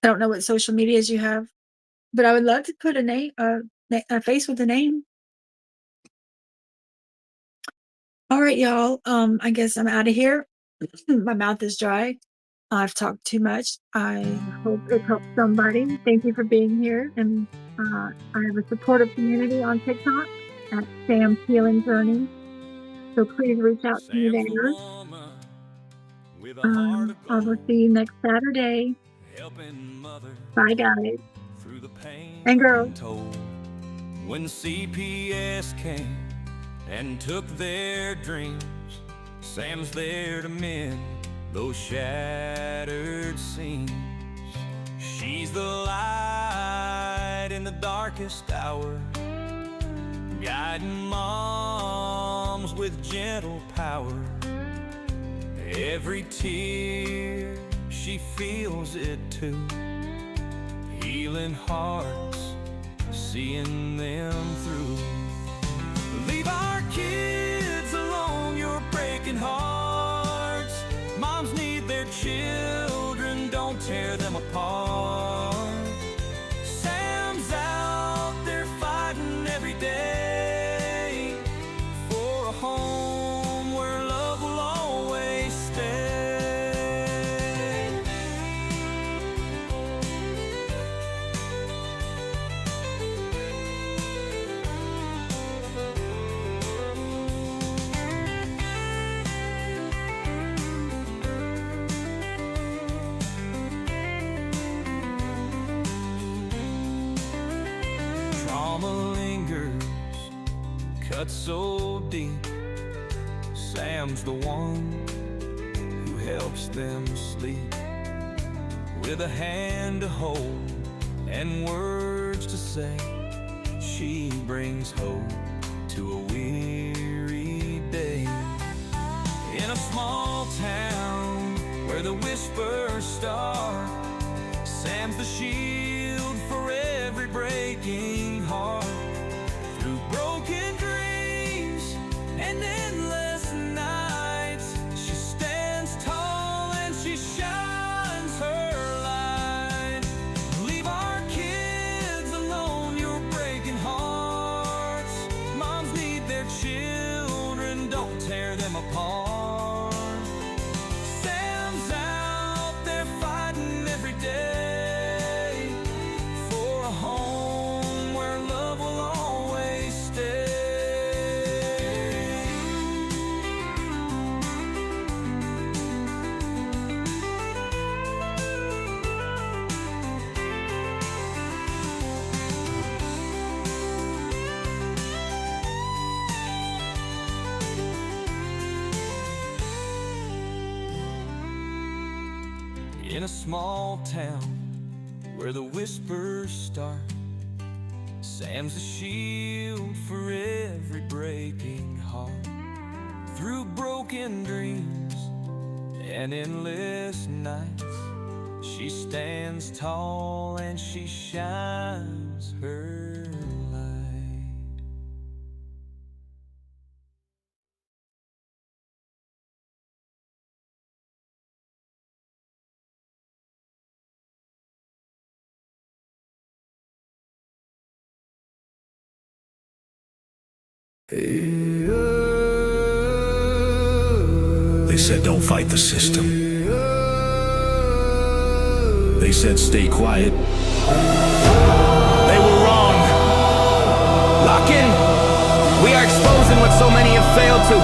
I don't know what social medias you have, but I would love to put a name, a face with a name. All right, y'all. I guess I'm out of here. My mouth is dry. I've talked too much. I hope it helps somebody. Thank you for being here. And I have a supportive community on TikTok at Sam's Healing Journey. So please reach out to me there. I will see you next Saturday. Bye, guys and girls. When CPS came and took their dreams, Sam's there to mend those shattered seams. She's the light in the darkest hour, guiding moms with gentle power. Every tear, she feels it too, healing hearts, seeing them through. Leave our kids alone, you're breaking hearts. Moms need their children, don't tear them apart. Sam's out there fighting every day for a home where love will always stay. Trauma lingers, cut so deep. Sam's the one who helps them sleep, with a hand to hold and words to say. She brings hope to a weary day. In a small town where the whispers start, Sam's the shield for every breaking heart. Through broken dreams and endless nights, she stands tall and she shines her light. Leave our kids alone, you're breaking hearts. Moms need their children, don't tear them apart. Sam's out there fighting every day for a home where love will always stay. In a small town where the whispers start, Sam's a shield for every breaking heart. Through broken dreams and endless nights, she stands tall and she shines her light. They said don't fight the system. They said stay quiet. They were wrong. Lock in. We are exposing what so many have failed to.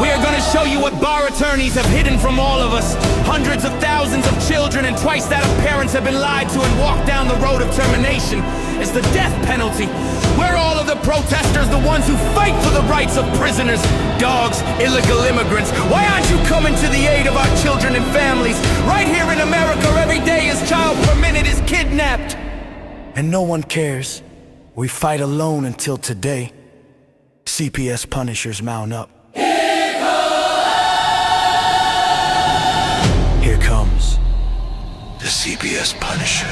We are gonna show you what bar attorneys have hidden from all of us. Hundreds of thousands of children and twice that of parents have been lied to and walked down the road of termination. It's the death penalty. We're all of the protesters, the ones who fight for the rights of prisoners, dogs, illegal immigrants. Why aren't you coming to the aid of our children and families? Right here in America, every day a child per minute is kidnapped. and no one cares. We fight alone until today. CPS Punishers mount up. Here comes the CPS Punisher.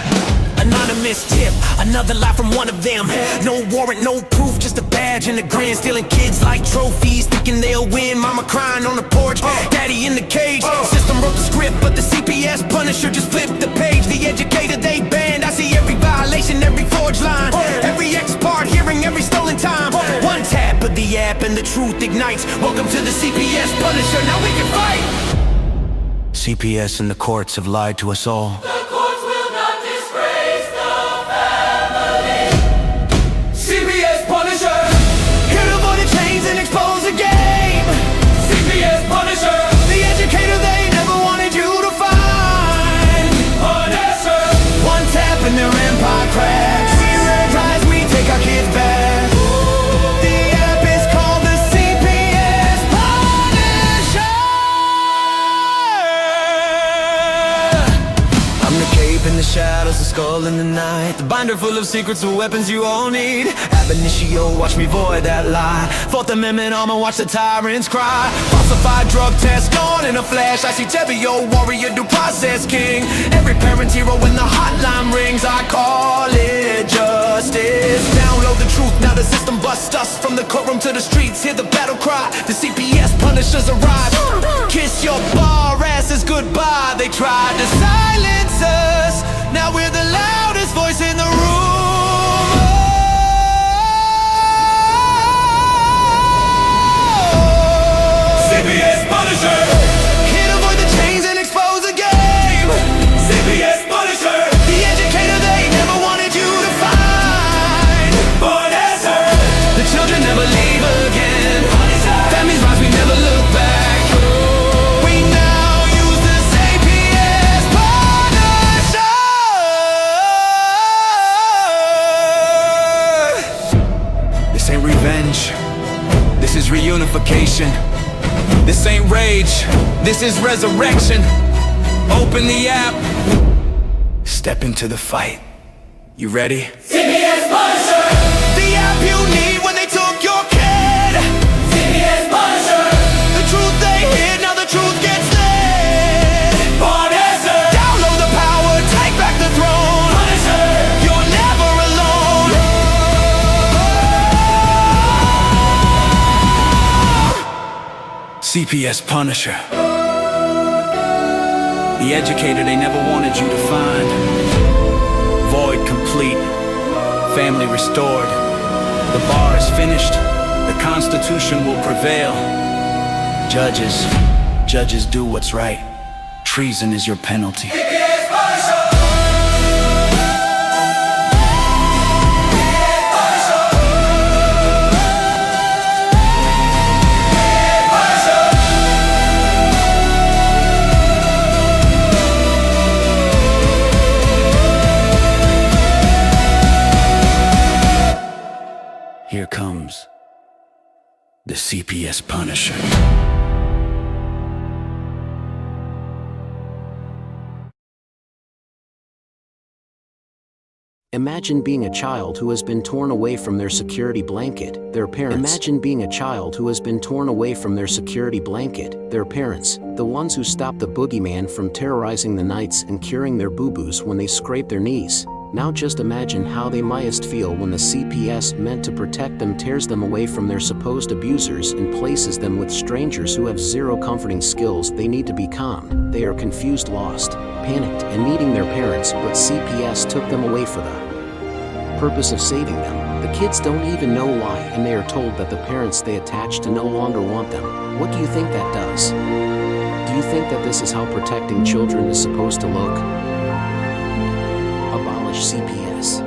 Anonymous tip, another lie from one of them. No warrant, no proof, just a badge and a grin. Stealing kids like trophies, thinking they'll win. Mama crying on the porch, daddy in the cage. System wrote the script, but the CPS Punisher just flipped the page. The educator they banned, I see every violation, every forged line, every ex-part hearing, every stolen time. One tap of the app and the truth ignites. Welcome to the CPS Punisher, now we can fight. CPS and the courts have lied to us all. In the shadows, the skull in the night, the binder full of secrets and weapons you all need. Ab initio, watch me void that lie. Fourth Amendment armor, watch the tyrants cry. Falsified drug test gone in a flash. I see Tebio, warrior, due process king. Every parent hero when the hotline rings. I call it justice. Download the truth, now the system busts us. From the courtroom to the streets, hear the battle cry. The CPS Punishers arrive. Kiss your bar asses goodbye. They tried to silence us, now we're the loudest voice in the room. CPS Punisher, can't avoid the chains and expose the game. CPS Punisher, the educator they never wanted you to find. Born as her, the children never leave again. Families rise, we never look back. This ain't revenge, this is reunification. This ain't rage, this is resurrection. Open the app, step into the fight. You ready? CPS Punisher! The app you need when they took your kid. CPS Punisher! The truth they hid, now the truth gets lit. Punisher! Download the power, take back the throne. Punisher! You're never alone. CPS Punisher, the educator they never wanted you to find. Void complete, family restored. The bar is finished, the Constitution will prevail. Judges do what's right. Treason is your penalty. Here comes the CPS Punisher. Imagine being a child who has been torn away from their security blanket, their parents. Imagine being a child who has been torn away from their security blanket, their parents, the ones who stopped the boogeyman from terrorizing the nights and curing their boo-boos when they scrape their knees. Now just imagine how they mightst feel when the CPS meant to protect them tears them away from their supposed abusers and places them with strangers who have zero comforting skills. They need to be calm. They are confused, lost, panicked, and needing their parents, but CPS took them away for the purpose of saving them. The kids don't even know why, and they are told that the parents they attach to no longer want them. What do you think that does? Do you think that this is how protecting children is supposed to look? Abolish CPS.